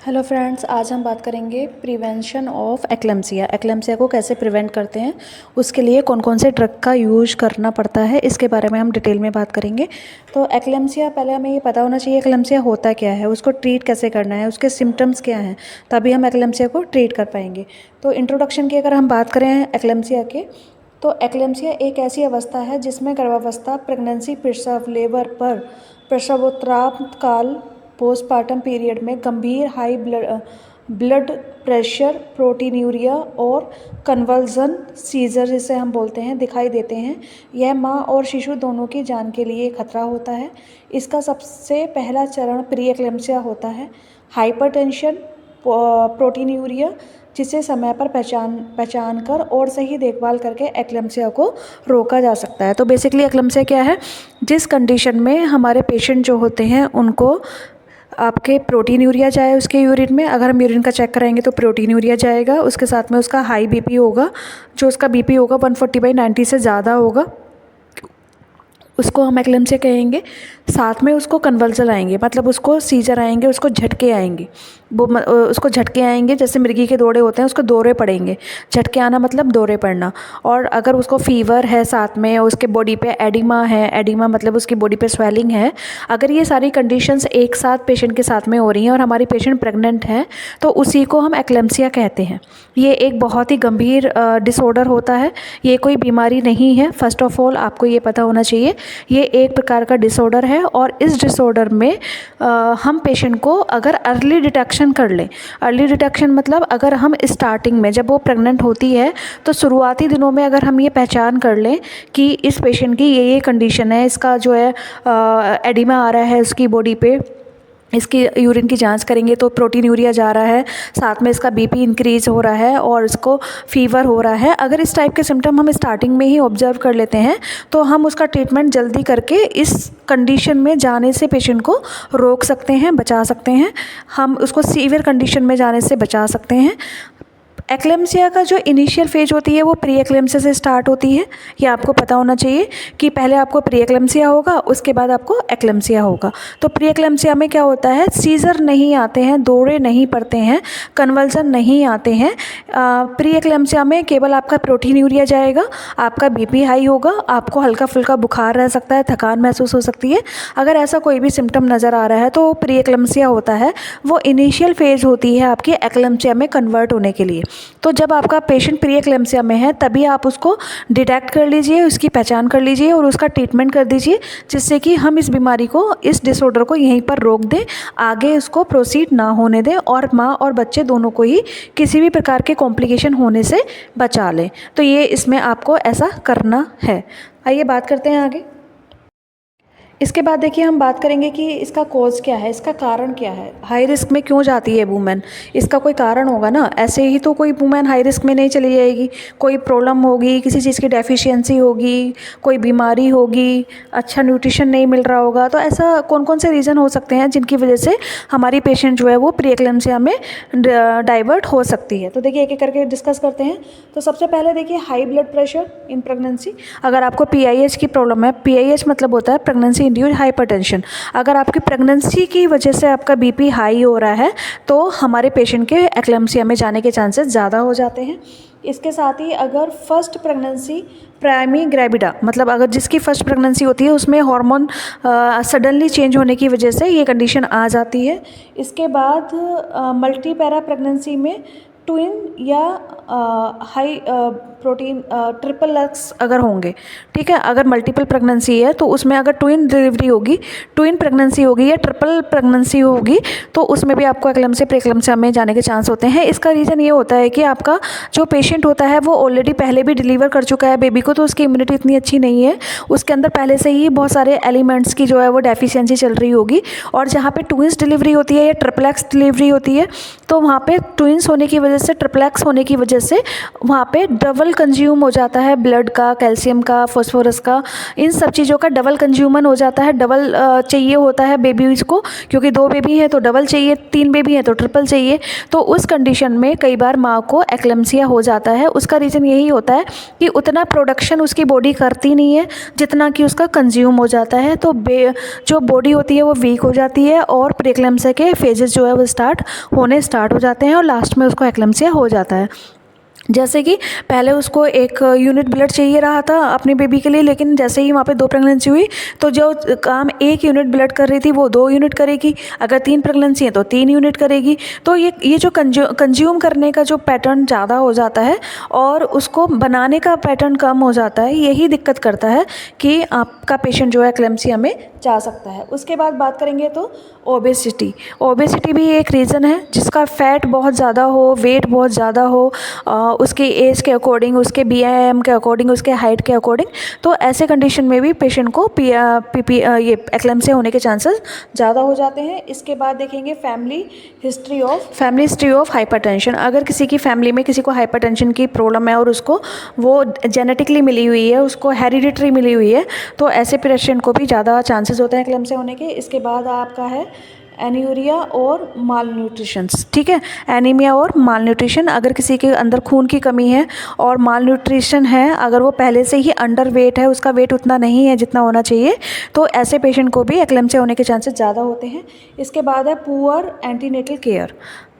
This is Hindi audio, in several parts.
हेलो फ्रेंड्स, आज हम बात करेंगे प्रिवेंशन ऑफ एक्लेम्सिया। एक्लेम्सिया को कैसे प्रिवेंट करते हैं, उसके लिए कौन कौन से ड्रग का यूज करना पड़ता है, इसके बारे में हम डिटेल में बात करेंगे। तो एक्लेम्सिया, पहले हमें ये पता होना चाहिए एक्लेम्सिया होता क्या है, उसको ट्रीट कैसे करना है, उसके सिम्टम्स क्या हैं, तभी हम एक्लेम्सिया को ट्रीट कर पाएंगे। तो इंट्रोडक्शन की अगर हम बात करें एक्लेम्सिया के, तो एक्लेम्सिया एक ऐसी अवस्था है जिसमें गर्भावस्था, प्रेगनेंसी, प्रसव, लेबर पर, प्रसवोत्तरार्ध काल, पोस्टपार्टम पीरियड में गंभीर हाई ब्लड प्रेशर, प्रोटीनूरिया और कन्वल्जन सीजर जिसे हम बोलते हैं दिखाई देते हैं। यह माँ और शिशु दोनों की जान के लिए खतरा होता है। इसका सबसे पहला चरण प्री एक्लेम्सिया होता है। हाइपरटेंशन, प्रोटीनूरिया, जिसे समय पर पहचान कर और सही देखभाल करके एक्लेम्सिया को रोका जा सकता है। तो बेसिकली एक्लेम्सिया क्या है, जिस कंडीशन में हमारे पेशेंट जो होते हैं उनको आपके प्रोटीनूरिया जाए उसके यूरिन में, अगर हम यूरिन का चेक कराएंगे तो प्रोटीनूरिया जाएगा, उसके साथ में उसका हाई बीपी होगा, जो उसका बीपी होगा 140/90 से ज़्यादा होगा, उसको हम एक्लेम्सिया कहेंगे। साथ में उसको कन्वल्जन आएंगे, मतलब उसको सीजर आएंगे, उसको झटके आएंगे, वो उसको झटके आएंगे जैसे मिर्गी के दौरे होते हैं, उसको दौरे पड़ेंगे। झटके आना मतलब दौरे पड़ना। और अगर उसको फीवर है, साथ में उसके बॉडी पे एडिमा है, एडिमा मतलब उसकी बॉडी पे स्वेलिंग है, अगर ये सारी कंडीशंस एक साथ पेशेंट के साथ में हो रही हैं और हमारी पेशेंट प्रेग्नेंट है, तो उसी को हम एक्लेम्सिया कहते हैं। ये एक बहुत ही गंभीर डिसऑर्डर होता है, ये कोई बीमारी नहीं है। फर्स्ट ऑफ ऑल आपको ये पता होना चाहिए, ये एक प्रकार का डिसऑर्डर है। और इस डिसऑर्डर में हम पेशेंट को अगर अर्ली डिटेक्शन कर लें, अर्ली डिटेक्शन मतलब अगर हम स्टार्टिंग में जब वो प्रेग्नेंट होती है तो शुरुआती दिनों में अगर हम ये पहचान कर लें कि इस पेशेंट की ये कंडीशन है, इसका जो है एडिमा आ रहा है उसकी बॉडी पे, इसकी यूरिन की जांच करेंगे तो प्रोटीनूरिया जा रहा है, साथ में इसका बीपी इंक्रीज़ हो रहा है और इसको फीवर हो रहा है, अगर इस टाइप के सिम्टम हम स्टार्टिंग में ही ऑब्जर्व कर लेते हैं तो हम उसका ट्रीटमेंट जल्दी करके इस कंडीशन में जाने से पेशेंट को रोक सकते हैं, बचा सकते हैं। हम उसको सीवियर कंडीशन में जाने से बचा सकते हैं। एक्लेम्सिया का जो इनिशियल फेज होती है वो प्री एक्लेम्सिया से स्टार्ट होती है। ये आपको पता होना चाहिए कि पहले आपको प्री एक्लेम्सिया होगा, उसके बाद आपको एक्लेम्सिया होगा। तो प्री एक्लेम्सिया में क्या होता है, सीजर नहीं आते हैं, दौरे नहीं पड़ते हैं, कन्वल्जन नहीं आते हैं। प्री एक्लेम्सिया में केवल आपका प्रोटीनूरिया जाएगा, आपका बीपी हाई होगा, आपको हल्का फुल्का बुखार रह सकता है, थकान महसूस हो सकती है। अगर ऐसा कोई भी सिम्टम नज़र आ रहा है तो प्री एक्लेम्सिया होता है। वो इनिशियल फेज होती है आपकी एक्लेम्सिया में कन्वर्ट होने के लिए। तो जब आपका पेशेंट प्री एक्लेम्सिया में है तभी आप उसको डिटेक्ट कर लीजिए, उसकी पहचान कर लीजिए और उसका ट्रीटमेंट कर दीजिए, जिससे कि हम इस बीमारी को, इस डिसऑर्डर को यहीं पर रोक दें, आगे उसको प्रोसीड ना होने दें और माँ और बच्चे दोनों को ही किसी भी प्रकार के कॉम्प्लिकेशन होने से बचा लें। तो ये इसमें आपको ऐसा करना है। आइए बात करते हैं आगे। इसके बाद देखिए हम बात करेंगे कि इसका कॉज क्या है, इसका कारण क्या है, हाई रिस्क में क्यों जाती है वूमेन। इसका कोई कारण होगा ना, ऐसे ही तो कोई वूमेन हाई रिस्क में नहीं चली जाएगी। कोई प्रॉब्लम होगी, किसी चीज़ की डेफिशिएंसी होगी, कोई बीमारी होगी, अच्छा न्यूट्रिशन नहीं मिल रहा होगा। तो ऐसा कौन कौन से रीज़न हो सकते हैं जिनकी वजह से हमारी पेशेंट जो है वो प्री एक्लेम्सिया में डाइवर्ट हो सकती है। तो देखिए एक एक करके डिस्कस करते हैं। तो सबसे पहले देखिए high blood pressure in pregnancy. अगर आपको PIH की प्रॉब्लम है, PIH मतलब होता है प्रेगनेंसी इंड्यूस्ड हाइपरटेंशन। अगर आपकी प्रेगनेंसी की वजह से आपका बीपी हाई हो रहा है तो हमारे पेशेंट के एक्लेम्सिया में जाने के चांसेस ज़्यादा हो जाते हैं। इसके साथ ही अगर फर्स्ट प्रेगनेंसी प्राइमी ग्रेविडा, मतलब अगर जिसकी फर्स्ट प्रेगनेंसी होती है उसमें हार्मोन सडनली चेंज होने की वजह से ये कंडीशन आ जाती है। इसके बाद मल्टी पैरा प्रेगनेंसी में ट्विन या हाई प्रोटीन ट्रिपल एक्स अगर होंगे, ठीक है, अगर मल्टीपल प्रेगनेंसी है तो उसमें अगर ट्विन डिलीवरी होगी, ट्विन प्रेगनेंसी होगी या ट्रिपल प्रेगनेंसी होगी तो उसमें भी आपको एक्लेम्सिया प्री एक्लेम्सिया में जाने के चांस होते हैं। इसका रीज़न ये होता है कि आपका जो पेशेंट होता है वो ऑलरेडी पहले भी डिलीवर कर चुका है बेबी को, तो उसकी इम्यूनिटी इतनी अच्छी नहीं है, उसके अंदर पहले से ही बहुत सारे एलिमेंट्स की जो है वो डेफिशिएंसी चल रही होगी। और जहाँ पे ट्विंस डिलीवरी होती है या ट्रिपल एक्स डिलीवरी होती है तो वहाँ पे ट्विंस होने की वजह से, ट्रिपल एक्स होने की वजह से वहाँ पे डबल कंज्यूम हो जाता है ब्लड का, कैल्शियम का, फास्फोरस का, इन सब चीज़ों का डबल कंज्यूमन हो जाता है, डबल चाहिए होता है बेबीज़ को, क्योंकि 2 बेबी हैं तो डबल चाहिए, 3 बेबी हैं तो ट्रिपल चाहिए। तो उस कंडीशन में कई बार माँ को एक्लेम्सिया हो जाता है। उसका रीज़न यही होता है कि उतना प्रोडक्शन उसकी बॉडी करती नहीं है जितना कि उसका कंज्यूम हो जाता है। तो जो बॉडी होती है वो वीक हो जाती है और प्रीएक्लेम्सिया के फेजेस जो है वो स्टार्ट हो जाते हैं और लास्ट में उसको एक्लेम्सिया हो जाता है। जैसे कि पहले उसको 1 यूनिट ब्लड चाहिए रहा था अपनी बेबी के लिए, लेकिन जैसे ही वहाँ पे 2 प्रेगनेंसी हुई तो जो काम 1 यूनिट ब्लड कर रही थी वो 2 यूनिट करेगी, अगर 3 प्रेगनेंसी है तो 3 यूनिट करेगी। तो ये जो कंज्यूम करने का जो पैटर्न ज़्यादा हो जाता है और उसको बनाने का पैटर्न कम हो जाता है, यही दिक्कत करता है कि आपका पेशेंट जो है एक्लेम्सिया में जा सकता है। उसके बाद बात करेंगे तो ओबेसिटी भी एक रीज़न है, जिसका फैट बहुत ज़्यादा हो, वेट बहुत ज़्यादा हो, उसकी एज के अकॉर्डिंग, उसके BMI के अकॉर्डिंग, उसके हाइट के अकॉर्डिंग। तो ऐसे कंडीशन में भी पेशेंट को ये एक्लेम्सिया होने के चांसेस ज़्यादा हो जाते हैं। इसके बाद देखेंगे फैमिली हिस्ट्री ऑफ हाइपरटेंशन। अगर किसी की फैमिली में किसी को हाइपरटेंशन की प्रॉब्लम है और उसको वो जेनेटिकली मिली हुई है, उसको हेरिडिटरी मिली हुई है, तो ऐसे पेशेंट को भी ज़्यादा चांसेस होते हैं एक्लेम्सिया होने के। इसके बाद आपका है एनीमिया और मालन्यूट्रिशन। ठीक है, एनीमिया और मालन्यूट्रिशन, अगर किसी के अंदर खून की कमी है और मालन्यूट्रिशन है, अगर वो पहले से ही अंडर वेट है, उसका वेट उतना नहीं है जितना होना चाहिए, तो ऐसे पेशेंट को भी एक्लेम्सिया होने के चांसेस ज़्यादा होते हैं। इसके बाद है पुअर एंटीनेटल केयर।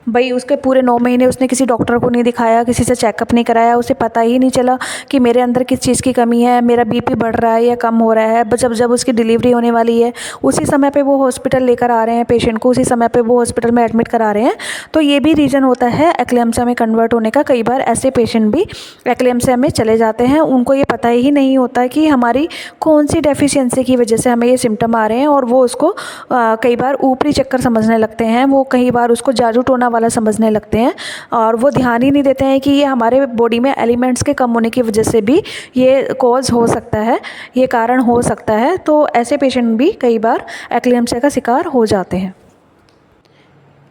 भाई उसके पूरे 9 महीने उसने किसी डॉक्टर को नहीं दिखाया, किसी से चेकअप नहीं कराया, उसे पता ही नहीं चला कि मेरे अंदर किस चीज़ की कमी है, मेरा BP बढ़ रहा है या कम हो रहा है। जब उसकी डिलीवरी होने वाली है उसी समय पे वो हॉस्पिटल लेकर आ रहे हैं पेशेंट को, उसी समय पे वो हॉस्पिटल में एडमिट करा रहे हैं। तो ये भी रीज़न होता है एक्लेम्सिया में कन्वर्ट होने का। कई बार ऐसे पेशेंट भी एक्लेम्सिया में चले जाते हैं, उनको ये पता ही नहीं होता कि हमारी कौन सी डेफिशिएंसी की वजह से हमें ये सिम्टम आ रहे हैं, और वो उसको कई बार ऊपरी चक्कर समझने लगते हैं, वो कई बार उसको जादू टोना वाला समझने लगते हैं, और वो ध्यान ही नहीं देते हैं कि ये हमारे बॉडी में एलिमेंट्स के कम होने की वजह से भी ये कॉज हो सकता है, ये कारण हो सकता है। तो ऐसे पेशेंट भी कई बार एक्लेम्सिया का शिकार हो जाते हैं।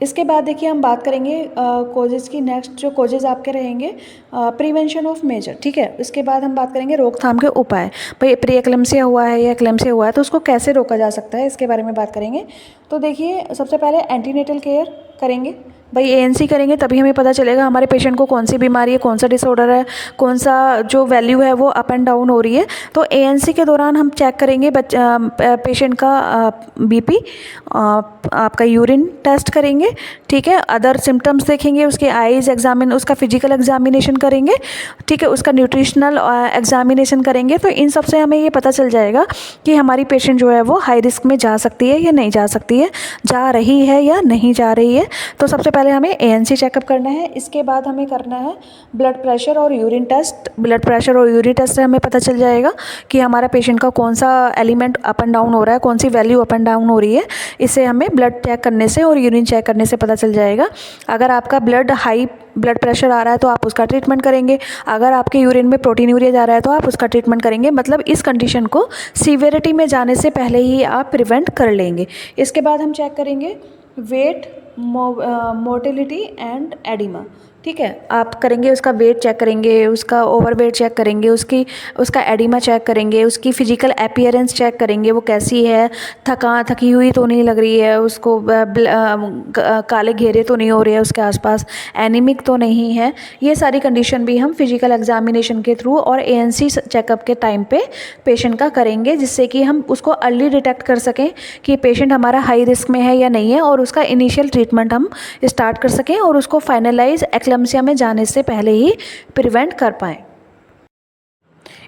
इसके बाद देखिए हम बात करेंगे कॉजेज़ की। नेक्स्ट जो कॉजेज़ आपके रहेंगे प्रिवेंशन ऑफ मेजर। ठीक है, इसके बाद हम बात करेंगे रोकथाम के उपाय। भाई प्री एक्लेम्सिया हुआ है या एक्लेम्सिया हुआ है तो उसको कैसे रोका जा सकता है, इसके बारे में बात करेंगे। तो देखिए सबसे पहले एंटीनेटल केयर करेंगे। भाई ANC करेंगे तभी हमें पता चलेगा हमारे पेशेंट को कौन सी बीमारी है, कौन सा डिसऑर्डर है, कौन सा जो वैल्यू है वो अप एंड डाउन हो रही है। तो ANC के दौरान हम चेक करेंगे पेशेंट का BP, आपका यूरिन टेस्ट करेंगे। ठीक है, अदर सिम्टम्स देखेंगे, उसके आईज उसका फिजिकल एग्जामिनेशन करेंगे। ठीक है, उसका न्यूट्रिशनल एग्जामिनेशन करेंगे। तो इन सब से हमें ये पता चल जाएगा कि हमारी पेशेंट जो है वो हाई रिस्क में जा सकती है या नहीं जा सकती है, जा रही है या नहीं जा रही है। तो सबसे पहले हमें ANC चेकअप करना है। इसके बाद हमें करना है ब्लड प्रेशर और यूरिन टेस्ट। ब्लड प्रेशर और यूरिन टेस्ट से हमें पता चल जाएगा कि हमारा पेशेंट का कौन सा एलिमेंट अप एंड डाउन हो रहा है, कौन सी वैल्यू अप एंड डाउन हो रही है। इससे हमें ब्लड चेक करने से और यूरिन चेक करने से पता चल जाएगा। अगर आपका हाई ब्लड प्रेशर आ रहा है तो आप उसका ट्रीटमेंट करेंगे, अगर आपके यूरिन में प्रोटीनूरिया जा रहा है तो आप उसका ट्रीटमेंट करेंगे। मतलब इस कंडीशन को सीवियरिटी में जाने से पहले ही आप प्रिवेंट कर लेंगे। इसके बाद हम चेक करेंगे वेट, मोटिलिटी एंड एडिमा। ठीक है, आप करेंगे उसका वेट चेक करेंगे, उसका ओवरवेट चेक करेंगे, उसका एडिमा चेक करेंगे, उसकी फ़िजिकल अपीयरेंस चेक करेंगे, वो कैसी है, थकी हुई तो नहीं लग रही है, उसको काले घेरे तो नहीं हो रहे हैं उसके आसपास, एनीमिक तो नहीं है। ये सारी कंडीशन भी हम फिजिकल एग्जामिनेशन के थ्रू और ANC चेकअप के टाइम पे पेशेंट का करेंगे, जिससे कि हम उसको अर्ली डिटेक्ट कर सकें कि पेशेंट हमारा हाई रिस्क में है या नहीं है, और उसका इनिशियल ट्रीटमेंट हम स्टार्ट कर सकें और उसको फाइनलाइज एक्लेम्सिया में जाने से पहले ही प्रिवेंट कर पाएँ।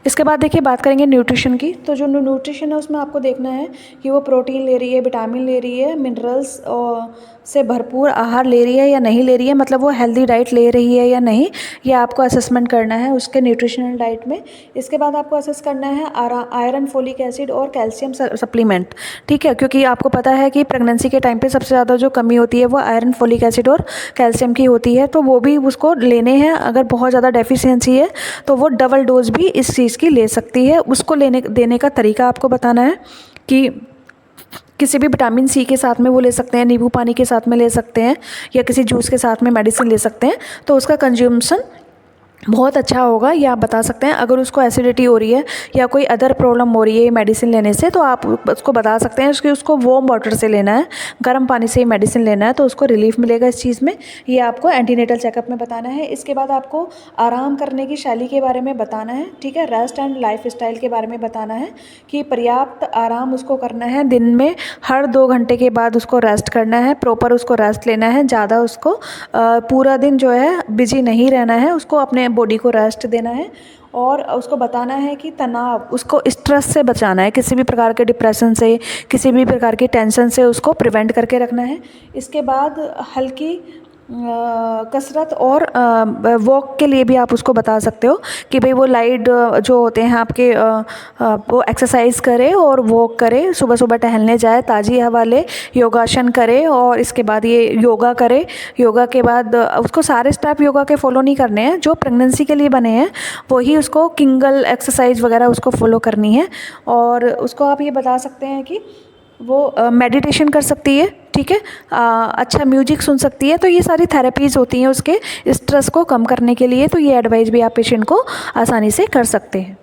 इसके बाद देखिए बात करेंगे न्यूट्रिशन की। तो जो न्यूट्रिशन है उसमें आपको देखना है कि वो प्रोटीन ले रही है, विटामिन ले रही है, मिनरल्स से भरपूर आहार ले रही है या नहीं ले रही है, मतलब वो हेल्दी डाइट ले रही है या नहीं, ये आपको असेसमेंट करना है उसके न्यूट्रिशनल डाइट में। इसके बाद आपको असेस करना है आयरन, फोलिक एसिड और कैल्शियम सप्लीमेंट। ठीक है, क्योंकि आपको पता है कि प्रेगनेंसी के टाइम पे सबसे ज़्यादा जो कमी होती है वो आयरन, फोलिक एसिड और कैल्शियम की होती है, तो वो भी उसको लेने हैं। अगर बहुत ज़्यादा डेफिशिएंसी है तो वो डबल डोज भी इस चीज़ की ले सकती है। उसको देने का तरीका आपको बताना है कि किसी भी विटामिन C के साथ में वो ले सकते हैं, नींबू पानी के साथ में ले सकते हैं, या किसी जूस के साथ में मेडिसिन ले सकते हैं। तो उसका कंज्यूमशन बहुत अच्छा होगा, ये आप बता सकते हैं। अगर उसको एसिडिटी हो रही है या कोई अदर प्रॉब्लम हो रही है मेडिसिन लेने से, तो आप उसको बता सकते हैं उसको वार्म वाटर से लेना है, गर्म पानी से ही मेडिसिन लेना है, तो उसको रिलीफ मिलेगा इस चीज़ में। ये आपको एंटीनेटल चेकअप में बताना है। इसके बाद आपको आराम करने की शैली के बारे में बताना है, ठीक है। रेस्ट एंड लाइफ स्टाइल के बारे में बताना है कि पर्याप्त आराम उसको करना है, दिन में हर 2 घंटे के बाद उसको रेस्ट करना है, प्रॉपर उसको रेस्ट लेना है, ज़्यादा उसको पूरा दिन जो है बिजी नहीं रहना है, उसको अपने बॉडी को रेस्ट देना है। और उसको बताना है कि तनाव, उसको स्ट्रेस से बचाना है, किसी भी प्रकार के डिप्रेशन से, किसी भी प्रकार की टेंशन से उसको प्रिवेंट करके रखना है। इसके बाद हल्की कसरत और वॉक के लिए भी आप उसको बता सकते हो कि भाई वो लाइट जो होते हैं आपके वो एक्सरसाइज करे और वॉक करे, सुबह सुबह टहलने जाए, ताज़ी हवा ले, योगासन करे और इसके बाद ये योगा करे। योगा के बाद उसको सारे स्टेप योगा के फॉलो नहीं करने हैं, जो प्रेगनेंसी के लिए बने हैं वही उसको किंगल एक्सरसाइज वगैरह उसको फॉलो करनी है। और उसको आप ये बता सकते हैं कि वो मेडिटेशन कर सकती है, ठीक है, अच्छा म्यूजिक सुन सकती है। तो ये सारी थेरेपीज़ होती हैं उसके स्ट्रेस को कम करने के लिए, तो ये एडवाइस भी आप पेशेंट को आसानी से कर सकते हैं।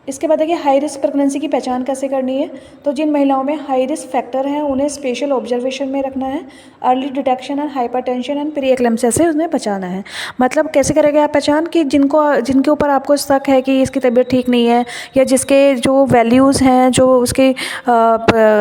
इसके बाद देखिए हाई रिस्क प्रेगनेंसी की पहचान कैसे करनी है। तो जिन महिलाओं में हाई रिस्क फैक्टर हैं उन्हें स्पेशल ऑब्जर्वेशन में रखना है। Early detection and hypertension and pre eclampsia से उन्हें बचाना है। मतलब कैसे करेंगे आप पहचान कि जिनके ऊपर आपको शक है कि इसकी तबीयत ठीक नहीं है, या जिसके जो वैल्यूज़ हैं, जो उसके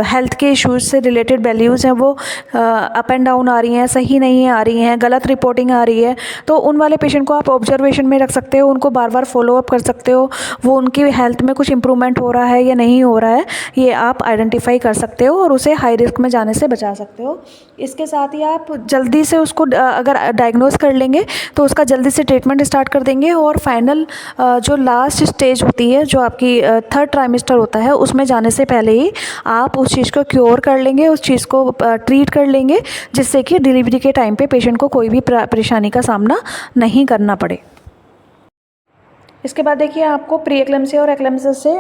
हेल्थ के इश्यूज़ से रिलेटेड वैल्यूज़ हैं वो अप एंड डाउन आ रही हैं, सही नहीं आ रही हैं, गलत रिपोर्टिंग आ रही है, तो उन वाले पेशेंट को आप ऑब्जर्वेशन में रख सकते हो, उनको बार बार फॉलोअप कर सकते हो। वो उनकी हेल्थ में कुछ इंप्रूवमेंट हो रहा है या नहीं हो रहा है, ये आप आइडेंटिफाई कर सकते हो और उसे हाई रिस्क में जाने से बचा सकते हो। इसके साथ ही आप जल्दी से उसको अगर डायग्नोस कर लेंगे तो उसका जल्दी से ट्रीटमेंट स्टार्ट कर देंगे। और फाइनल जो लास्ट स्टेज होती है, जो आपकी 3rd ट्राइमेस्टर होता है, उसमें जाने से पहले ही आप उस चीज़ को क्योर कर लेंगे, उस चीज़ को ट्रीट कर लेंगे, जिससे कि डिलीवरी के टाइम पे पेशेंट को कोई भी परेशानी का सामना नहीं करना पड़े। इसके बाद देखिए आपको प्री एक्लेम्पसिया और एक्लेम्पसिया से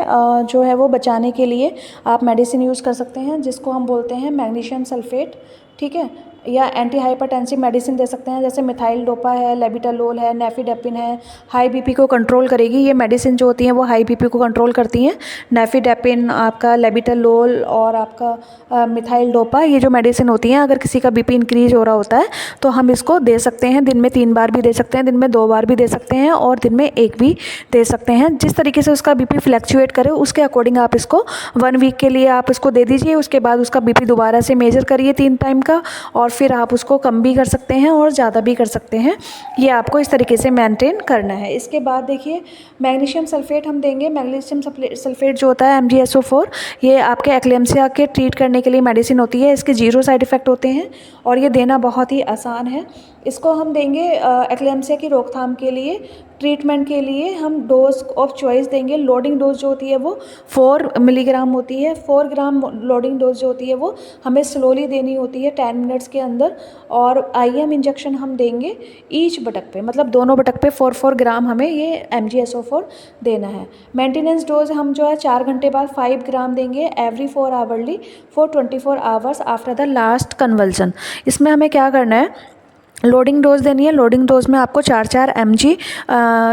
जो है वो बचाने के लिए आप मेडिसिन यूज़ कर सकते हैं, जिसको हम बोलते हैं मैग्नीशियम सल्फेट, ठीक है, या एंटी हाइपरटेंसिव मेडिसिन दे सकते हैं, जैसे मिथाइल डोपा है, लेबिटालोल है, नेफिडेपिन है। हाई बीपी को कंट्रोल करेगी ये मेडिसिन, जो होती हैं वो हाई बीपी को कंट्रोल करती हैं। नेफिडेपिन, आपका लेबिटालोल और आपका मिथाइल डोपा, ये जो मेडिसिन होती हैं, अगर किसी का बीपी इंक्रीज हो रहा होता है तो हम इसको दे सकते हैं। दिन में 3 बार भी दे सकते हैं, दिन में 2 बार भी दे सकते हैं और दिन में 1 भी दे सकते हैं। जिस तरीके से उसका बीपी फ्लैक्चुएट करे उसके अकॉर्डिंग आप इसको 1 वीक के लिए आप इसको दे दीजिए। उसके बाद उसका बीपी दोबारा से मेजर करिए 3 टाइम का, और फिर आप उसको कम भी कर सकते हैं और ज़्यादा भी कर सकते हैं। ये आपको इस तरीके से मेंटेन करना है। इसके बाद देखिए मैग्नीशियम सल्फेट हम देंगे। मैग्नीशियम सल्फेट जो होता है MgSO4, ये आपके एक्लेम्पसिया के ट्रीट करने के लिए मेडिसिन होती है। इसके 0 साइड इफ़ेक्ट होते हैं और ये देना बहुत ही आसान है। इसको हम देंगे एक्लेम्पसिया की रोकथाम के लिए। ट्रीटमेंट के लिए हम डोज ऑफ चॉइस देंगे। लोडिंग डोज जो होती है वो 4 मिलीग्राम होती है। 4 ग्राम लोडिंग डोज जो होती है वो हमें स्लोली देनी होती है 10 मिनट्स के अंदर। और IM इंजेक्शन हम देंगे ईच बटक पे, मतलब दोनों बटक पे 4-4 ग्राम हमें ये MgSO4 देना है। मेंटेनेंस डोज हम जो है 4 घंटे बाद 5 ग्राम देंगे every 4 hourly for 24 hours after the last convulsion. इसमें हमें क्या करना है, लोडिंग डोज देनी है। लोडिंग डोज में आपको 4-4 mg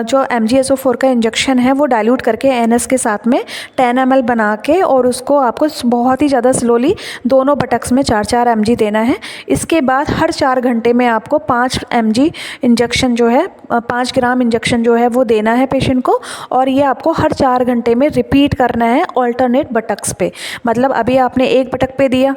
जो MgSO4 का इंजेक्शन है वो डाइल्यूट करके NS के साथ में 10 ml बना के, और उसको आपको बहुत ही ज़्यादा स्लोली दोनों बटक्स में 4-4 mg देना है। इसके बाद हर 4 घंटे में आपको 5 mg इंजेक्शन जो है 5 ग्राम इंजेक्शन जो है वो देना है पेशेंट को, और ये आपको हर 4 घंटे में रिपीट करना है ऑल्टरनेट बटक्स पे। मतलब अभी आपने एक बटक पे दिया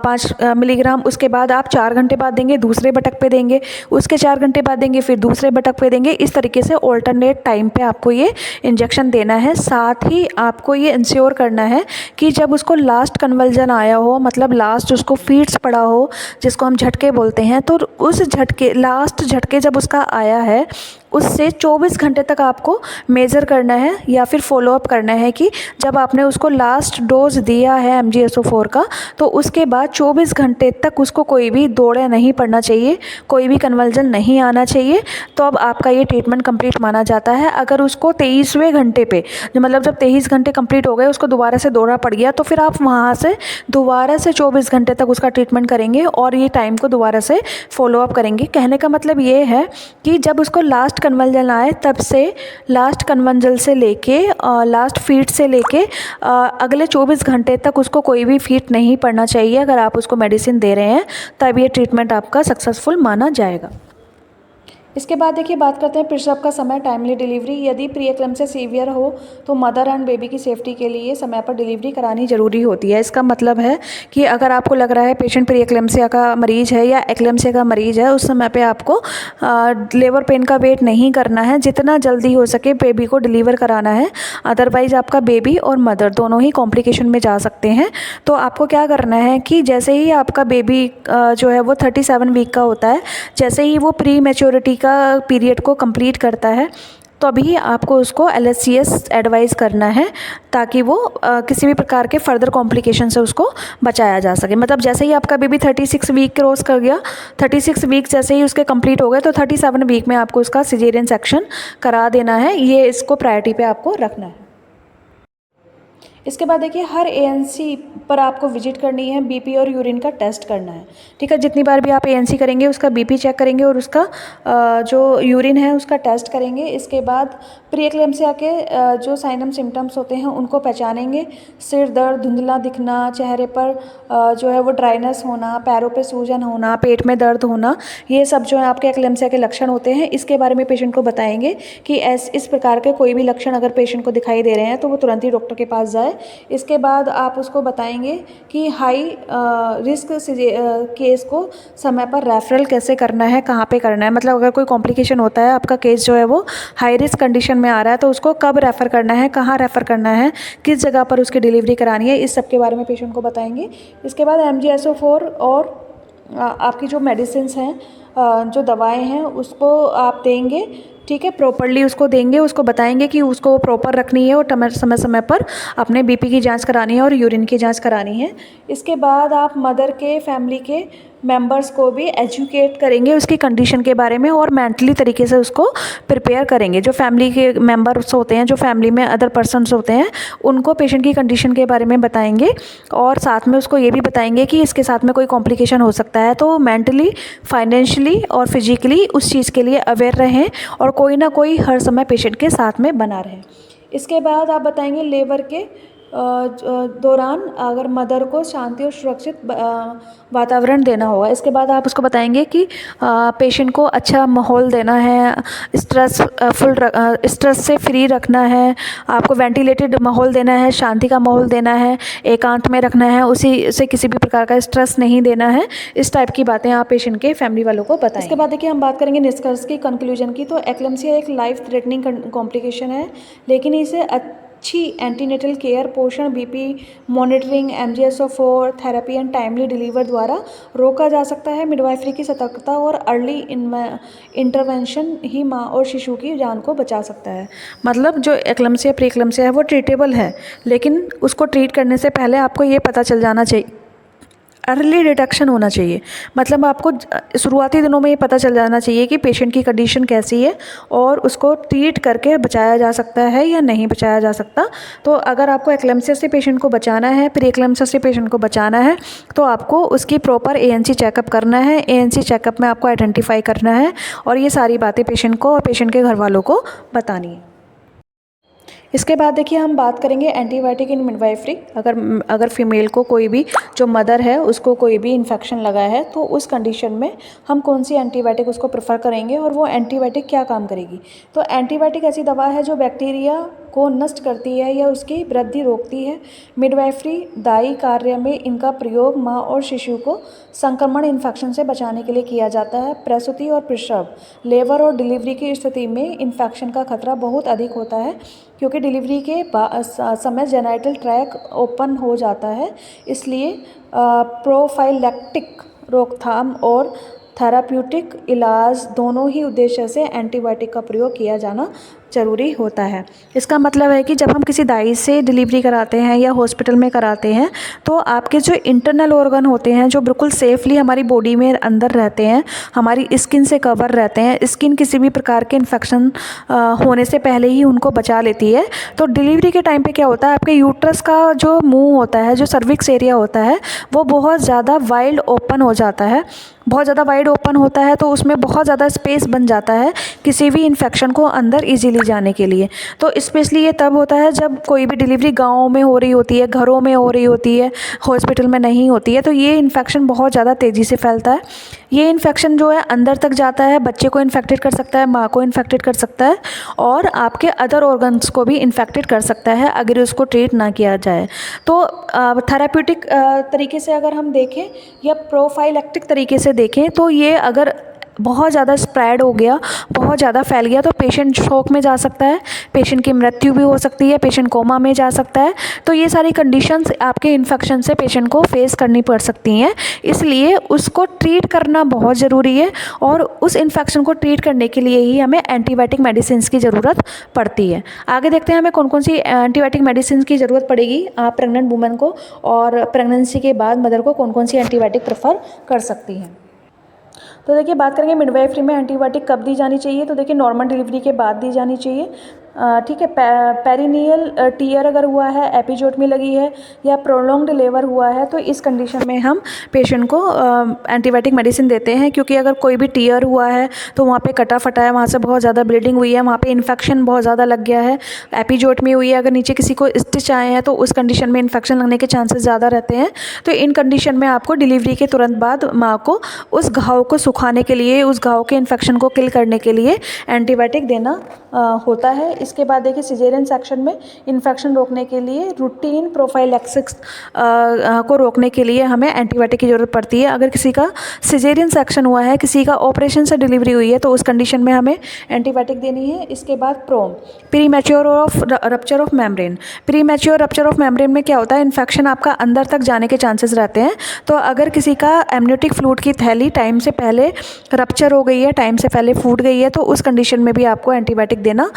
5 मिलीग्राम, उसके बाद आप 4 घंटे बाद देंगे दूसरे बटक पे देंगे, उसके 4 घंटे बाद देंगे, फिर दूसरे बटक पे देंगे। इस तरीके से ऑल्टरनेट टाइम पे आपको ये इंजेक्शन देना है। साथ ही आपको ये इंश्योर करना है कि जब उसको लास्ट कन्वल्जन आया हो, मतलब लास्ट उसको फीड्स पड़ा हो, जिसको हम झटके बोलते हैं, तो उस झटके, लास्ट झटके जब उसका आया है उससे 24 घंटे तक आपको मेज़र करना है या फिर फॉलोअप करना है कि जब आपने उसको लास्ट डोज दिया है MgSO4 का, तो उसके बाद 24 घंटे तक उसको कोई भी दौड़े नहीं पड़ना चाहिए, कोई भी कन्वल्जन नहीं आना चाहिए। तो अब आपका ये ट्रीटमेंट कंप्लीट माना जाता है। अगर उसको 23वें घंटे पे, मतलब जब 23 घंटे कंप्लीट हो गए, उसको दोबारा से दौरा पड़ गया, तो फिर आप वहाँ से दोबारा से 24 घंटे तक उसका ट्रीटमेंट करेंगे और ये टाइम को दोबारा से फॉलोअप करेंगे। कहने का मतलब ये है कि जब उसको लास्ट कन्वल्जन आए तब से लास्ट कन्वल्जन से लेके लास्ट फीड से लेके अगले 24 घंटे तक उसको कोई भी फीड नहीं पड़ना चाहिए। अगर आप उसको मेडिसिन दे रहे हैं तब ये ट्रीटमेंट आपका सक्सेसफुल माना जाएगा। इसके बाद देखिए बात करते हैं प्रसव का समय, टाइमली डिलीवरी। यदि प्री एक्लेम्पसिया सीवियर हो तो मदर एंड बेबी की सेफ्टी के लिए समय पर डिलीवरी करानी ज़रूरी होती है। इसका मतलब है कि अगर आपको लग रहा है पेशेंट प्री एक्लेम्पसिया का मरीज़ है या एक्लेम्पसिया का मरीज़ है, उस समय पे आपको लेबर पेन का वेट नहीं करना है, जितना जल्दी हो सके बेबी को डिलीवर कराना है। अदरवाइज़ आपका बेबी और मदर दोनों ही कॉम्प्लिकेशन में जा सकते हैं। तो आपको क्या करना है कि जैसे ही आपका बेबी जो है वो 37 वीक का होता है, जैसे ही वो प्री मैच्योरिटी का पीरियड को कंप्लीट करता है तो अभी आपको उसको LHCS एडवाइस करना है, ताकि वो किसी भी प्रकार के फर्दर कॉम्प्लिकेशन से उसको बचाया जा सके। मतलब जैसे ही आपका बेबी 36 वीक क्रॉस कर गया, 36 वीक जैसे ही उसके कंप्लीट हो गए तो 37 वीक में आपको उसका सिजेरियन सेक्शन करा देना है। ये इसको प्रायोरिटी पे आपको रखना है। इसके बाद देखिए हर ANC पर आपको विजिट करनी है, BP और यूरिन का टेस्ट करना है। ठीक है, जितनी बार भी आप ANC करेंगे उसका BP चेक करेंगे और उसका जो यूरिन है उसका टेस्ट करेंगे। इसके बाद प्री एक्लेम्पसिया के जो साइनम सिम्टम्स होते हैं उनको पहचानेंगे। सिर दर्द, धुंधला दिखना, चेहरे पर जो है वो ड्राइनेस होना, पैरों पे सूजन होना, पेट में दर्द होना, ये सब जो है आपके एक्लेम्पसिया के लक्षण होते हैं। इसके बारे में पेशेंट को बताएंगे कि इस प्रकार के कोई भी लक्षण अगर पेशेंट को दिखाई दे रहे हैं तो वो तुरंत ही डॉक्टर के पास जाए। इसके बाद आप उसको बताएंगे कि हाई रिस्क केस को समय पर रेफरल कैसे करना है, कहाँ पे करना है। मतलब अगर कोई कॉम्प्लिकेशन होता है, आपका केस जो है वो हाई रिस्क कंडीशन में आ रहा है, तो उसको कब रेफ़र करना है, कहाँ रेफ़र करना है, किस जगह पर उसकी डिलीवरी करानी है, इस सब के बारे में पेशेंट को बताएंगे। इसके बाद MgSO4 और आपकी जो मेडिसिन्स हैं, जो दवाएं हैं, उसको आप देंगे। ठीक है, प्रॉपरली उसको देंगे, उसको बताएंगे कि उसको प्रॉपर रखनी है और समय समय पर अपने BP की जांच करानी है और यूरिन की जांच करानी है। इसके बाद आप मदर के फैमिली के मेंबर्स को भी एजुकेट करेंगे उसकी कंडीशन के बारे में और मेंटली तरीके से उसको प्रिपेयर करेंगे। जो फैमिली के मेंबर्स होते हैं, जो फैमिली में अदर पर्सन्स होते हैं, उनको पेशेंट की कंडीशन के बारे में बताएंगे और साथ में उसको ये भी बताएंगे कि इसके साथ में कोई कॉम्प्लिकेशन हो सकता है। तो मेंटली, फाइनेंशियली और फिजिकली उस चीज़ के लिए अवेयर रहें और कोई ना कोई हर समय पेशेंट के साथ में बना रहे। इसके बाद आप बताएंगे लेबर के दौरान अगर मदर को शांति और सुरक्षित वातावरण देना होगा। इसके बाद आप उसको बताएंगे कि पेशेंट को अच्छा माहौल देना है, स्ट्रेस से फ्री रखना है, आपको वेंटिलेटेड माहौल देना है, शांति का माहौल देना है, एकांत में रखना है, उसी से किसी भी प्रकार का स्ट्रेस नहीं देना है। इस टाइप की बातें आप पेशेंट के फैमिली वालों को बताएं। इसके बाद देखिए हम बात करेंगे निष्कर्ष की, कंक्लूजन की। तो एक्लेम्पसिया एक लाइफ थ्रेटनिंग कॉम्प्लिकेशन है, लेकिन इसे अच्छी एंटीनेटल केयर, पोषण, BP monitoring, MgSO4 therapy and timely deliver द्वारा रोका जा सकता है। मिडवाइफरी की सतर्कता और अर्ली इंटरवेंशन ही माँ और शिशु की जान को बचा सकता है। मतलब जो एक्लेम्पसिया, प्री एक्लेम्पसिया है वो ट्रीटेबल है, लेकिन उसको ट्रीट करने से पहले आपको ये पता चल जाना चाहिए, अर्ली डिटेक्शन होना चाहिए। मतलब आपको शुरुआती दिनों में ये पता चल जाना चाहिए कि पेशेंट की कंडीशन कैसी है और उसको ट्रीट करके बचाया जा सकता है या नहीं बचाया जा सकता। तो अगर आपको एक्लेम्पसिया से पेशेंट को बचाना है, प्री एक्लेम्पसिया से पेशेंट को बचाना है, तो आपको उसकी प्रॉपर ANC चेकअप करना है। ANC चेकअप में आपको आइडेंटिफाई करना है और ये सारी बातें पेशेंट को और पेशेंट के घर वालों को बतानी है। इसके बाद देखिए हम बात करेंगे एंटीबायोटिक इन मिडवाइफरी। अगर फीमेल को कोई भी, जो मदर है उसको कोई भी इन्फेक्शन लगा है, तो उस कंडीशन में हम कौन सी एंटीबायोटिक उसको प्रेफर करेंगे और वो एंटीबायोटिक क्या काम करेगी। तो एंटीबायोटिक ऐसी दवा है जो बैक्टीरिया को नष्ट करती है या उसकी वृद्धि रोकती है। मिडवाइफरी दाई कार्य में इनका प्रयोग माँ और शिशु को संक्रमण इन्फेक्शन से बचाने के लिए किया जाता है। प्रसूति और प्रसव, लेबर और डिलीवरी की स्थिति में इन्फेक्शन का खतरा बहुत अधिक होता है, क्योंकि डिलीवरी के समय जेनाइटल ट्रैक ओपन हो जाता है। इसलिए प्रोफाइलैक्टिक रोकथाम और थेराप्यूटिक इलाज दोनों ही उद्देश्य से एंटीबायोटिक का प्रयोग किया जाना ज़रूरी होता है। इसका मतलब है कि जब हम किसी दाई से डिलीवरी कराते हैं या हॉस्पिटल में कराते हैं, तो आपके जो इंटरनल ऑर्गन होते हैं, जो बिल्कुल सेफली हमारी बॉडी में अंदर रहते हैं, हमारी स्किन से कवर रहते हैं, स्किन किसी भी प्रकार के इन्फेक्शन होने से पहले ही उनको बचा लेती है। तो डिलीवरी के टाइम पे क्या होता है, आपके यूट्रस का जो मुंह होता है, जो सर्विक्स एरिया होता है, वो बहुत ज़्यादा वाइड ओपन हो जाता है। बहुत ज़्यादा वाइड ओपन होता है तो उसमें बहुत ज़्यादा स्पेस बन जाता है किसी भी इन्फेक्शन को अंदर इजीली जाने के लिए। तो स्पेशली ये तब होता है जब कोई भी डिलीवरी गाँव में हो रही होती है, घरों में हो रही होती है, हॉस्पिटल में नहीं होती है, तो ये इन्फेक्शन बहुत ज़्यादा तेज़ी से फैलता है। ये इन्फेक्शन जो है अंदर तक जाता है, बच्चे को इन्फेक्टेड कर सकता है, माँ को इन्फेक्टेड कर सकता है और आपके अदर ऑर्गन्स को भी इन्फेक्टेड कर सकता है अगर उसको ट्रीट ना किया जाए। तो थेराप्यूटिक तरीके से अगर हम देखें या प्रोफाइलैक्टिक तरीके से देखें तो ये अगर बहुत ज़्यादा स्प्रेड हो गया, बहुत ज़्यादा फैल गया तो पेशेंट शॉक में जा सकता है, पेशेंट की मृत्यु भी हो सकती है, पेशेंट कोमा में जा सकता है। तो ये सारी कंडीशंस आपके इन्फेक्शन से पेशेंट को फेस करनी पड़ सकती हैं, इसलिए उसको ट्रीट करना बहुत ज़रूरी है और उस इन्फेक्शन को ट्रीट करने के लिए ही हमें एंटीबायोटिक मेडिसिन की ज़रूरत पड़ती है। आगे देखते हैं हमें कौन कौन सी एंटीबायोटिक मेडिसिन की ज़रूरत पड़ेगी प्रेग्नेंट वुमेन को, और प्रेगनेंसी के बाद मदर को कौन कौन सी एंटीबायोटिक प्रेफर कर सकती हैं। तो देखिए बात करेंगे मिडवाइफरी में एंटीबायोटिक कब दी जानी चाहिए। तो देखिए नॉर्मल डिलीवरी के बाद दी जानी चाहिए। ठीक है। पेरिनियल टीयर अगर हुआ है, एपिजोटमी लगी है या प्रोलॉन्ग्ड लेबर हुआ है तो इस कंडीशन में हम पेशेंट को एंटीबायोटिक मेडिसिन देते हैं, क्योंकि अगर कोई भी टीयर हुआ है तो वहाँ पे कटा फटा है, वहाँ से बहुत ज़्यादा ब्लीडिंग हुई है, वहाँ पे इन्फेक्शन बहुत ज़्यादा लग गया है, एपिजोटमी हुई है, अगर नीचे किसी को स्टिच आए हैं तो उस कंडीशन में इन्फेक्शन लगने के चांसेस ज़्यादा रहते हैं। तो इन कंडीशन में आपको डिलीवरी के तुरंत बाद माँ को उस घाव को सुखाने के लिए, उस घाव के इन्फेक्शन को किल करने के लिए एंटीबायोटिक देना होता है। इसके बाद देखिए सिजेरियन सेक्शन में इन्फेक्शन रोकने के लिए, रूटीन प्रोफाइलैक्सिस को रोकने के लिए हमें एंटीबायोटिक की ज़रूरत पड़ती है। अगर किसी का सिजेरियन सेक्शन हुआ है, किसी का ऑपरेशन से डिलीवरी हुई है तो उस कंडीशन में हमें एंटीबायोटिक देनी है। इसके बाद pre mature of rupture of membrane. Pre mature rupture of membrane में क्या होता है, इन्फेक्शन आपका अंदर तक जाने के चांसेस रहते हैं। तो अगर किसी का एमनियोटिक फ्लूइड की थैली टाइम से पहले रप्चर हो गई है, टाइम से पहले फूट गई है, तो उस कंडीशन में भी आपको एंटीबायोटिक देना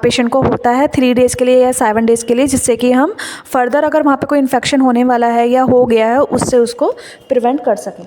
पेशेंट को होता है 3 डेज़ के लिए या 7 डेज़ के लिए, जिससे कि हम फर्दर अगर वहाँ पे कोई इन्फेक्शन होने वाला है या हो गया है उससे उसको प्रिवेंट कर सकें।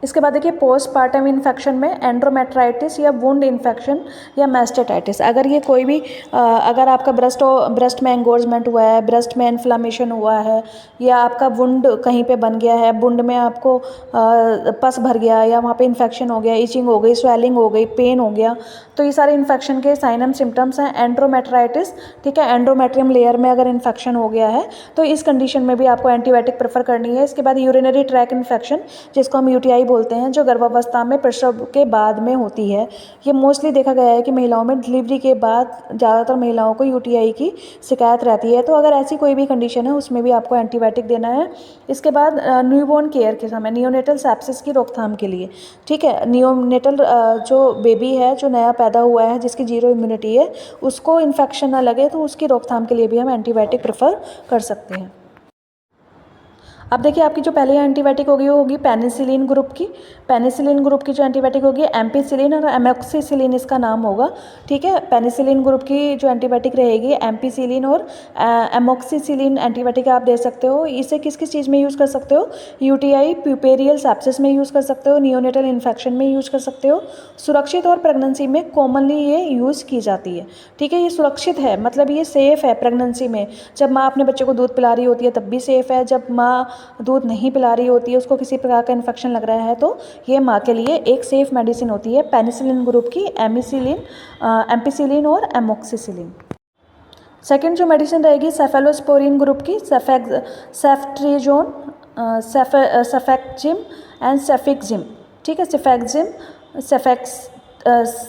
इसके बाद देखिए पोस्टपार्टम इन्फेक्शन में एंड्रोमेट्राइटिस या वुंड इन्फेक्शन या मैस्टेटाइटिस। अगर ये कोई भी अगर आपका ब्रेस्ट में एंगोर्जमेंट हुआ है, ब्रेस्ट में इन्फ्लामेशन हुआ है, या आपका वुंड कहीं पे बन गया है, वुंड में आपको पस भर गया या वहाँ पे इन्फेक्शन हो गया, इचिंग हो गई, स्वेलिंग हो गई, पेन हो गया, तो ये सारे इन्फेक्शन के साइन एंड सिम्टम्स हैं। एंड्रोमेट्राइटिस, ठीक है, एंड्रोमेट्रियम लेयर में अगर इन्फेक्शन हो गया है तो इस कंडीशन में भी आपको एंटीबायोटिक प्रेफर करनी है। इसके बाद यूरिनरी ट्रैक इन्फेक्शन, जिसको हम यूटीआई बोलते हैं, जो गर्भावस्था में प्रसव के बाद में होती है। ये मोस्टली देखा गया है कि महिलाओं में डिलीवरी के बाद ज़्यादातर महिलाओं को यूटीआई की शिकायत रहती है। तो अगर ऐसी कोई भी कंडीशन है उसमें भी आपको एंटीबायोटिक देना है। इसके बाद न्यूबॉर्न केयर के समय नियोनेटल सेप्सिस की रोकथाम के लिए, ठीक है, नियोनेटल जो बेबी है जो नया पैदा हुआ है जिसकी 0 इम्यूनिटी है, उसको इन्फेक्शन ना लगे तो उसकी रोकथाम के लिए भी हम एंटीबायोटिक प्रेफर कर सकते हैं। अब देखिए आपकी जो पहले एंटीबायोटिक होगी वो होगी पेनिसिलिन ग्रुप की। पेनिसिलिन ग्रुप की जो एंटीबायोटिक होगी एम्पीसिलिन और एमोक्सिसिलिन इसका नाम होगा, ठीक है। पेनिसिलिन ग्रुप की जो एंटीबायोटिक रहेगी एम्पीसिलिन और एमोक्सिसिलिन एंटीबायोटिक आप दे सकते हो। इसे किस किस चीज़ में यूज़ कर सकते हो, यूटीआई प्यूपेरियल सेप्सिस में यूज़ कर सकते हो, नियोनेटल इन्फेक्शन में यूज़ कर सकते हो। सुरक्षित और प्रेगनेंसी में कॉमनली ये यूज़ की जाती है, ठीक है। ये सुरक्षित है, मतलब ये सेफ़ है प्रेगनेंसी में। जब माँ अपने बच्चे को दूध पिला रही होती है तब भी सेफ़ है, जब माँ दूध नहीं पिला रही होती है, उसको किसी प्रकार का इन्फेक्शन लग रहा है, तो ये माँ के लिए एक सेफ़ मेडिसिन होती है पेनिसिलिन ग्रुप की एम्पीसिलिन और एमोक्सिसिलिन। सेकंड जो मेडिसिन रहेगी सेफेलोस्पोरिन ग्रुप की, सेफ्ट्रिजोन, सेफेक्जिम एंड सेफिक्जिम, ठीक है।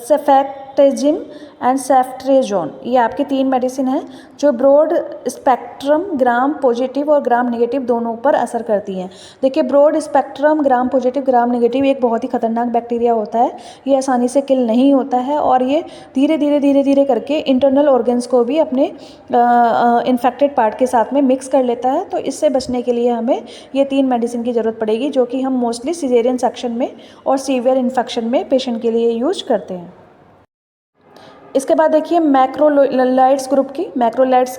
सेफेक्टेजिम एंड सेफ्ट्रेजोन, ये आपकी 3 मेडिसिन हैं जो ब्रॉड स्पेक्ट्रम ग्राम पॉजिटिव और ग्राम नेगेटिव दोनों पर असर करती हैं। देखिए broad spectrum gram positive gram negative एक बहुत ही खतरनाक बैक्टीरिया होता है। ये आसानी से किल नहीं होता है और ये धीरे धीरे करके इंटरनल ऑर्गन्स को भी अपने इन्फेक्टेड पार्ट के साथ में मिक्स कर लेता है। तो इससे बचने के लिए हमें ये 3 मेडिसिन की ज़रूरत पड़ेगी, जो कि हम मोस्टली सिजेरियन सेक्शन में और सीवियर इन्फेक्शन में पेशेंट के लिए यूज करते हैं। इसके बाद देखिए मैक्रोलाइड्स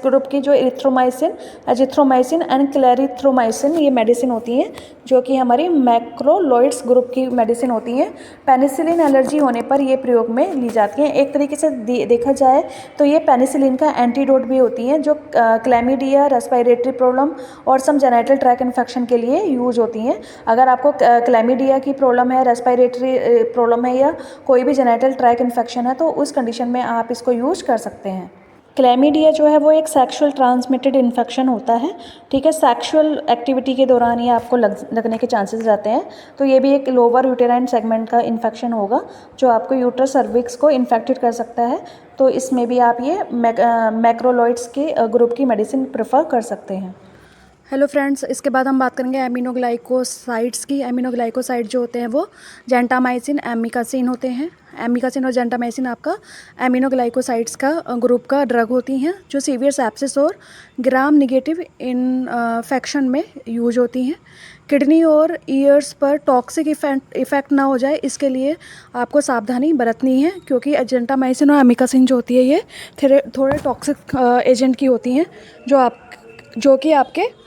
ग्रुप की जो इरिथ्रोमाइसिन, एजिथ्रोमाइसिन एंड क्लेरिथ्रोमाइसिन ये मेडिसिन होती हैं जो कि हमारी मैक्रोलाइड्स ग्रुप की मेडिसिन होती हैं। पेनिसिलिन एलर्जी होने पर ये प्रयोग में ली जाती हैं। एक तरीके से देखा जाए तो ये पेनिसिलिन का एंटीडोट भी होती हैं जो क्लैमिडिया, रेस्पिरेटरी प्रॉब्लम और सम जेनिटल ट्रैक्ट इन्फेक्शन के लिए यूज होती हैं। अगर आपको क्लैमिडिया की प्रॉब्लम है, रेस्पिरेटरी प्रॉब्लम है या कोई भी जेनिटल ट्रैक्ट इन्फेक्शन है तो उस कंडीशन में आप इसको यूज कर सकते हैं। क्लैमिडिया जो है वो एक सेक्सुअल ट्रांसमिटेड इन्फेक्शन होता है, ठीक है। सेक्सुअल एक्टिविटी के दौरान ये आपको लगने के चांसेस रहते हैं। तो ये भी एक लोअर यूटेराइन सेगमेंट का इन्फेक्शन होगा जो आपको यूट्रस सर्विक्स को इन्फेक्टेड कर सकता है। तो इसमें भी आप ये मैक्रोलाइड्स के ग्रुप की मेडिसिन प्रेफर कर सकते हैं। हेलो फ्रेंड्स, इसके बाद हम बात करेंगे एमिनोग्लाइकोसाइड्स की। एमिनोग्लाइकोसाइड जो होते हैं वो जेंटामाइसिन, एमिकासिन होते हैं। एमिकासिन और जेंटामाइसिन आपका एमिनोग्लाइकोसाइड्स का ग्रुप का ड्रग होती हैं जो सीवियर सेप्सिस और ग्राम निगेटिव इन्फेक्शन में यूज होती हैं। किडनी और ईयर्स पर टॉक्सिक इफेक्ट ना हो जाए इसके लिए आपको सावधानी बरतनी है, क्योंकि जेंटामाइसिन और एमिकासिन जो होती है ये थोड़े टॉक्सिक एजेंट की होती हैं जो कि आपके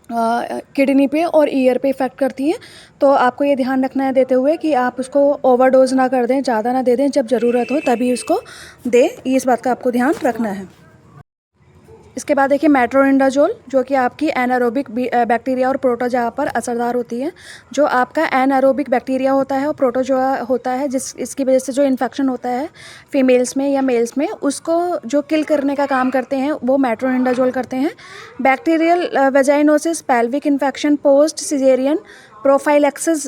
किडनी पे और ईयर पे इफ़ेक्ट करती हैं। तो आपको ये ध्यान रखना है देते हुए कि आप उसको ओवरडोज ना कर दें, ज़्यादा ना दे दें, जब ज़रूरत हो तभी उसको दें, इस बात का आपको ध्यान रखना है। इसके बाद देखिए मेट्रोनिडाजोल जो कि आपकी एनारोबिक बैक्टीरिया और प्रोटोजोआ पर असरदार होती है। जो आपका एनारोबिक बैक्टीरिया होता है और प्रोटोजोआ होता है इसकी वजह से जो इन्फेक्शन होता है फीमेल्स में या मेल्स में, उसको जो किल करने का काम करते हैं वो मेट्रोनिडाजोल करते हैं। Bacterial vaginosis, pelvic infection, post caesarean prophylaxis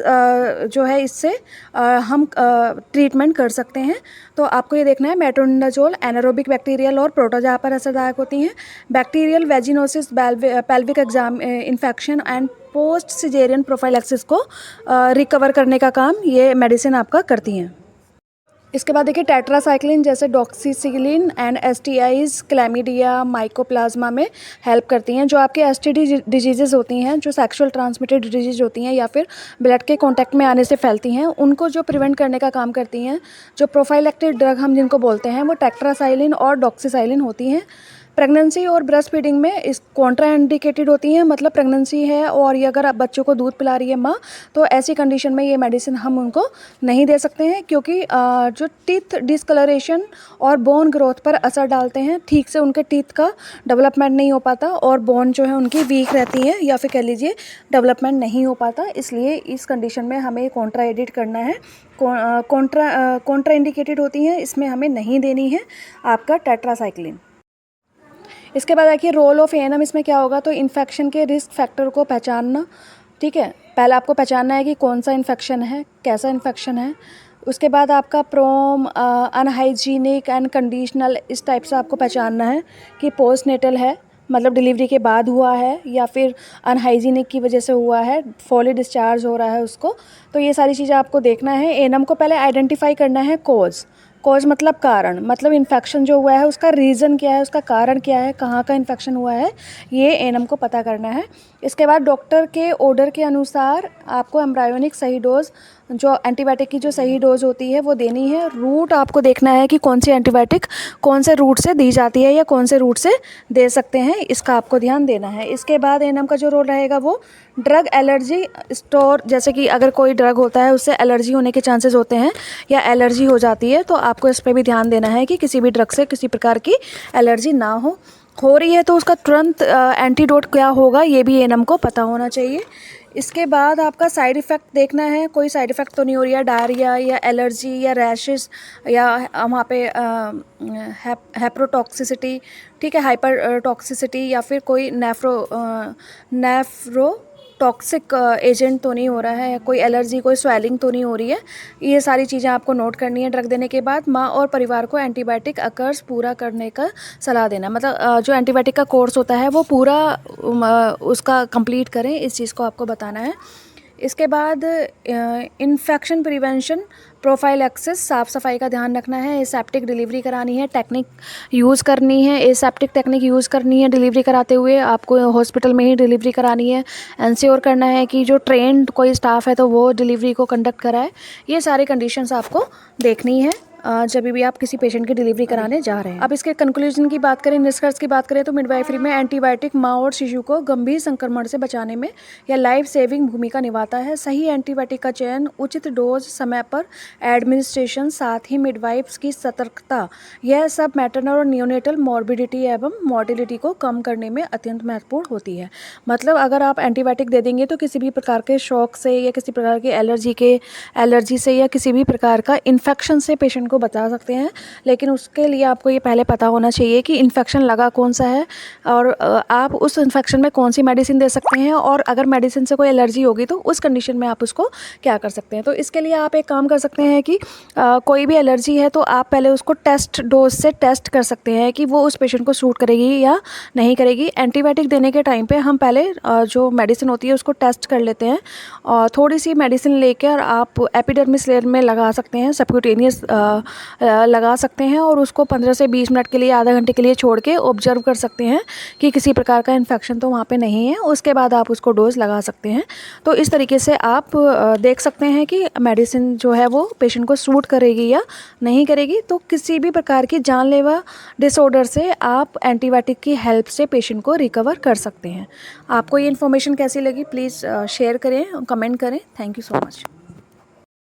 जो है इससे हम ट्रीटमेंट कर सकते हैं। तो आपको ये देखना है मेट्रोनिडाजोल एनारोबिक बैक्टीरियल और प्रोटोजोआ पर असरदायक होती हैं। Bacterial vaginosis, pelvic infection and post caesarean prophylaxis को रिकवर करने का काम ये मेडिसिन आपका करती हैं। इसके बाद देखिए टेट्रासाइक्लिन जैसे डॉक्सीसिक्लिन एंड एसटीआईज, क्लैमिडिया, माइकोप्लाज्मा में हेल्प करती हैं। जो आपके एसटीडी डिजीज़ होती हैं, जो सेक्सुअल ट्रांसमिटेड डिजीज़ होती हैं या फिर ब्लड के कांटेक्ट में आने से फैलती हैं, उनको जो प्रिवेंट करने का काम करती हैं, जो प्रोफाइलैक्टिक ड्रग हम जिनको बोलते हैं वो टेट्रासाइक्लिन और डॉक्सीसाइक्लिन होती हैं। प्रेगनेंसी और ब्रेस्ट फीडिंग में इस कॉन्ट्रा इंडिकेटेड होती हैं, मतलब प्रेगनेंसी है और ये अगर आप बच्चों को दूध पिला रही है माँ, तो ऐसी कंडीशन में ये मेडिसिन हम उनको नहीं दे सकते हैं, क्योंकि जो टीथ डिस्कलरेशन और बोन ग्रोथ पर असर डालते हैं। ठीक से उनके टीथ का डेवलपमेंट नहीं हो पाता और बोन जो है उनकी वीक रहती है या फिर कह लीजिए डेवलपमेंट नहीं हो पाता। इसलिए इस कंडीशन में हमें कॉन्ट्रा एडिट करना है। कॉन्ट्रा इंडिकेटेड होती हैं, इसमें हमें नहीं देनी है आपका टेट्रासाइक्लिन। इसके बाद देखिए रोल ऑफ एएनएम इसमें क्या होगा, तो इन्फेक्शन के रिस्क फैक्टर को पहचानना, ठीक है। पहले आपको पहचानना है कि कौन सा इन्फेक्शन है, कैसा इन्फेक्शन है। उसके बाद आपका प्रोम, अनहाइजीनिक एंड कंडीशनल, इस टाइप से आपको पहचानना है कि पोस्टनेटल है, मतलब डिलीवरी के बाद हुआ है, या फिर अनहाइजीनिक की वजह से हुआ है, फॉली डिस्चार्ज हो रहा है उसको। तो ये सारी चीज़ें आपको देखना है। एएनएम को पहले आइडेंटिफाई करना है कॉज मतलब कारण, मतलब इन्फेक्शन जो हुआ है उसका रीज़न क्या है, उसका कारण क्या है, कहाँ का इन्फेक्शन हुआ है, ये एएनएम को पता करना है। इसके बाद डॉक्टर के ऑर्डर के अनुसार आपको एम्ब्रायोनिक सही डोज, जो एंटीबायोटिक की जो सही डोज होती है वो देनी है। रूट आपको देखना है कि कौन सी एंटीबायोटिक कौन से रूट से दी जाती है या कौन से रूट से दे सकते हैं, इसका आपको ध्यान देना है। इसके बाद एएनएम का जो रोल रहेगा वो ड्रग एलर्जी स्टोर, जैसे कि अगर कोई ड्रग होता है उससे एलर्जी होने के चांसेस होते हैं या एलर्जी हो जाती है, तो आपको इस पर भी ध्यान देना है कि किसी भी ड्रग से किसी प्रकार की एलर्जी ना हो रही है तो उसका तुरंत एंटीडोट क्या होगा ये भी एएनएम को पता होना चाहिए। इसके बाद आपका साइड इफ़ेक्ट देखना है, कोई साइड इफ़ेक्ट तो नहीं हो रही है, डायरिया या एलर्जी या रैशेस या वहाँ पे हेप्रोटॉक्सिसिटी, ठीक है, हाइपर टॉक्सिसिटी या फिर कोई नेफ्रोटॉक्सिक एजेंट तो नहीं हो रहा है, कोई एलर्जी, कोई स्वेलिंग तो नहीं हो रही है। ये सारी चीज़ें आपको नोट करनी है ड्रग देने के बाद। माँ और परिवार को एंटीबायोटिक अकर्स पूरा करने का सलाह देना, मतलब जो एंटीबायोटिक का कोर्स होता है वो पूरा उसका कंप्लीट करें, इस चीज़ को आपको बताना है। इसके बाद इन्फेक्शन प्रिवेंशन प्रोफाइलैक्सिस, साफ़ सफाई का ध्यान रखना है। एसेप्टिक डिलीवरी करानी है, टेक्निक यूज़ करनी है, एसेप्टिक टेक्निक यूज़ करनी है डिलीवरी कराते हुए। आपको हॉस्पिटल में ही डिलीवरी करानी है। इंश्योर करना है कि जो ट्रेंड कोई स्टाफ है तो वो डिलीवरी को कंडक्ट कराए। ये सारी कंडीशंस आपको देखनी है जब भी आप किसी पेशेंट की डिलीवरी कराने जा रहे हैं। अब इसके कंक्लूजन की बात करें, निष्कर्ष की बात करें, तो मिडवाइफरी में एंटीबायोटिक माँ और शिशु को गंभीर संक्रमण से बचाने में या लाइफ सेविंग भूमिका निभाता है। सही एंटीबायोटिक का चयन, उचित डोज, समय पर एडमिनिस्ट्रेशन, साथ ही मिडवाइफ्स की सतर्कता, यह सब मैटरनल और नियोनेटल मॉर्बिडिटी एवं मॉर्टिलिटी को कम करने में अत्यंत महत्वपूर्ण होती है। मतलब अगर आप एंटीबायोटिक दे देंगे तो किसी भी प्रकार के शॉक से या किसी प्रकार की एलर्जी से या किसी भी प्रकार का इन्फेक्शन से पेशेंट को बचा सकते हैं। लेकिन उसके लिए आपको ये पहले पता होना चाहिए कि इन्फेक्शन लगा कौन सा है और आप उस इन्फेक्शन में कौन सी मेडिसिन दे सकते हैं, और अगर मेडिसिन से कोई एलर्जी होगी तो उस कंडीशन में आप उसको क्या कर सकते हैं। तो इसके लिए आप एक काम कर सकते हैं कि कोई भी एलर्जी है तो आप पहले उसको टेस्ट डोज से टेस्ट कर सकते हैं कि वो उस पेशेंट को सूट करेगी या नहीं करेगी। एंटीबायोटिक देने के टाइम पे हम पहले जो मेडिसिन होती है उसको टेस्ट कर लेते हैं, और थोड़ी सी मेडिसिन लेकर आप एपिडर्मिस लेयर में लगा सकते हैं, सबक्यूटेनियस लगा सकते हैं, और उसको 15 से 20 मिनट के लिए, आधा घंटे के लिए छोड़ के ऑब्जर्व कर सकते हैं कि किसी प्रकार का इन्फेक्शन तो वहाँ पे नहीं है। उसके बाद आप उसको डोज लगा सकते हैं। तो इस तरीके से आप देख सकते हैं कि मेडिसिन जो है वो पेशेंट को सूट करेगी या नहीं करेगी। तो किसी भी प्रकार की जानलेवा डिसऑर्डर से आप एंटीबायोटिक की हेल्प से पेशेंट को रिकवर कर सकते हैं। आपको ये इन्फॉर्मेशन कैसी लगी, प्लीज़ शेयर करें, कमेंट करें। Thank you so much.